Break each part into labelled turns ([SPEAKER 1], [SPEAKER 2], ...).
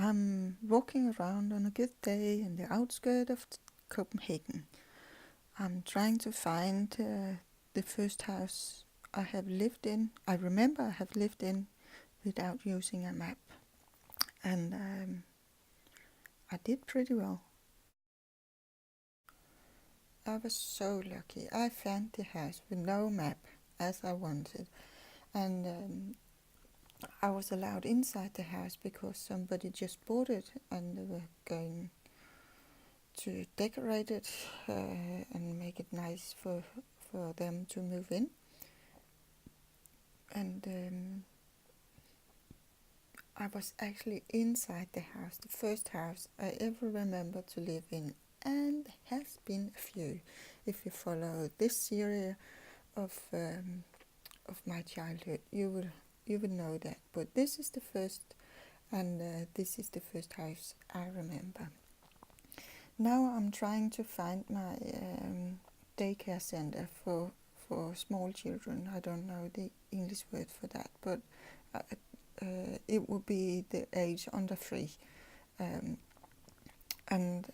[SPEAKER 1] I'm walking around on a good day in the outskirts of Copenhagen. I'm trying to find the first house I have lived in. I remember I have lived in without using a map. And I did pretty well. I was so lucky. I found the house with no map as I wanted. And I was allowed inside the house because somebody just bought it and they were going to decorate it and make it nice for them to move in. And I was actually inside the house, the first house I ever remember to live in, and there has been a few. If you follow this series of my childhood, you will know that. But this is the first, and this is the first house I remember. Now I'm trying to find my daycare center for small children. I don't know the English word for that, but it would be the age under 3. And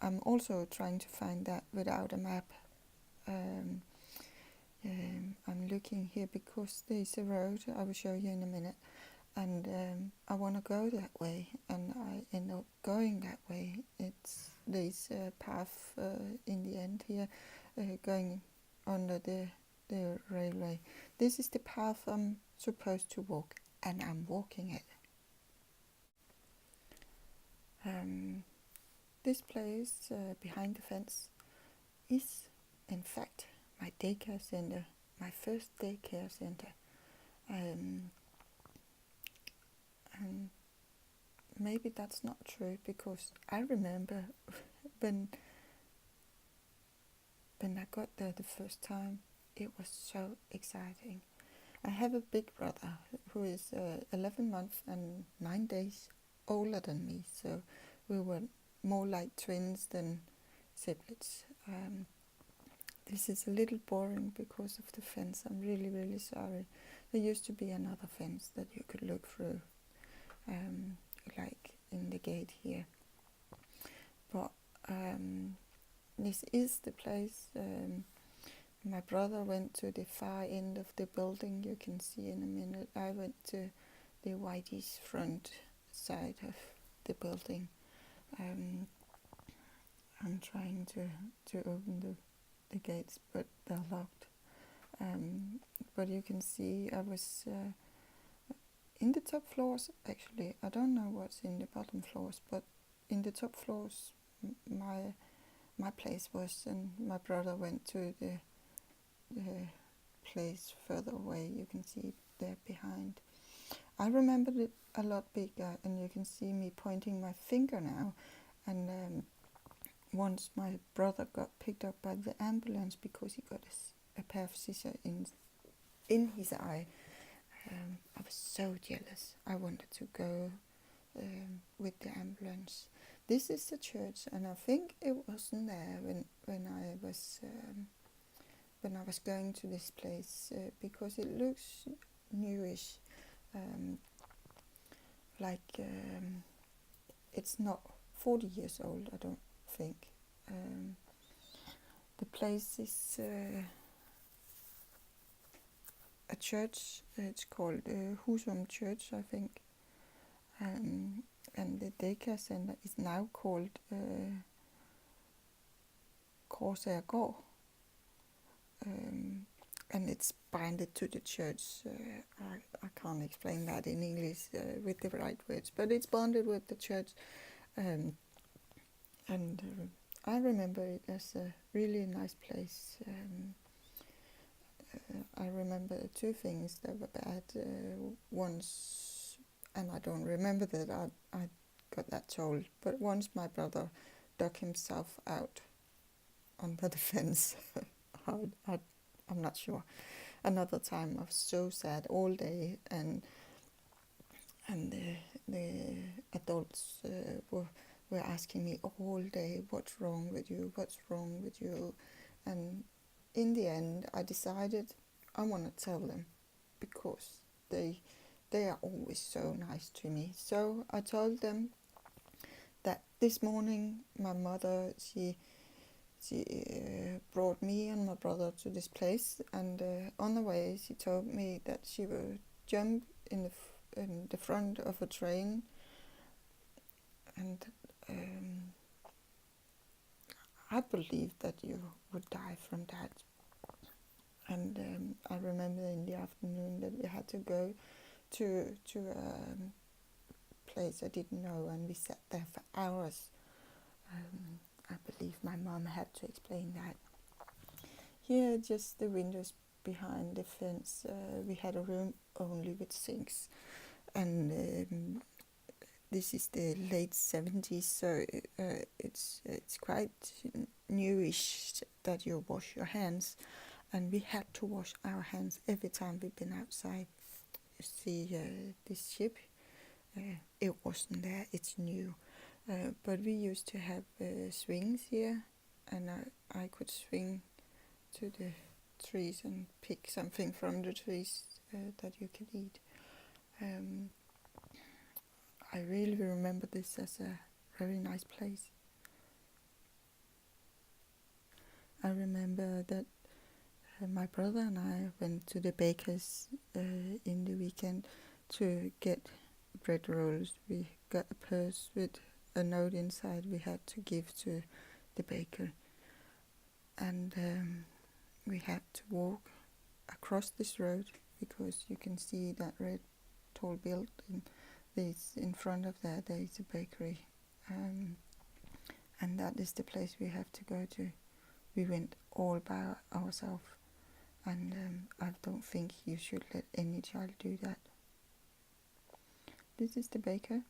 [SPEAKER 1] I'm also trying to find that without a map. I'm looking here because there's a road I will show you in a minute, and I want to go that way, and I end up going that way. It's this path in the end here, going under the railway. This is the path I'm supposed to walk, and I'm walking it. This place behind the fence is, in fact, my daycare center, my first daycare center. And maybe that's not true, because I remember when I got there the first time, it was so exciting. I have a big brother who is 11 months and 9 days older than me, so we were more like twins than siblings. This is a little boring because of the fence. I'm really, really sorry. There used to be another fence that you could look through, like in the gate here. But this is the place. My brother went to the far end of the building, you can see in a minute. I went to the whiteish front side of the building. I'm trying to open the gates, but they're locked. But you can see I was in the top floors, actually. I don't know what's in the bottom floors, but in the top floors my place was, and my brother went to the place further away. You can see it there behind. I remembered it a lot bigger, and you can see me pointing my finger now. And once my brother got picked up by the ambulance because he got a pair of scissors in his eye. I was so jealous. I wanted to go with the ambulance. This is the church, and I think it wasn't there when I was going to this place, because it looks newish, like it's not 40 years old, I don't think. The place is a church. It's called Husum Church, I think. And the daycare center is now called Korsagergård. And it's binded to the church. I can't explain that in English with the right words, but it's bonded with the church. And I remember it as a really nice place. I remember 2 things that were bad. Once, and I don't remember that I got that told, but once my brother dug himself out under the fence. I'm not sure. Another time I was so sad all day, and the adults were asking me all day, what's wrong with you, what's wrong with you? And in the end I decided I want to tell them, because they they are always so nice to me. So I told them that this morning my mother, she brought me and my brother to this place, and on the way she told me that she would jump in the front of a train, and I believe that you would die from that. And I remember in the afternoon that we had to go to a place I didn't know, and we sat there for hours. I believe my mom had to explain that. Here, just the windows behind the fence, we had a room only with sinks, and this is the late 70s, so it's quite newish that you wash your hands, and we had to wash our hands every time we've been outside. You see this ship, it wasn't there, it's new, but we used to have swings here, and I could swing to the trees and pick something from the trees that you can eat. I really remember this as a very nice place. I remember that my brother and I went to the baker's in the weekend to get bread rolls. We got a purse with a note inside we had to give to the baker, and we had to walk across this road because you can see that red tall building. There's in front of that there is a bakery, and that is the place we have to go to. We went all by ourselves, and I don't think you should let any child do that. This is the baker.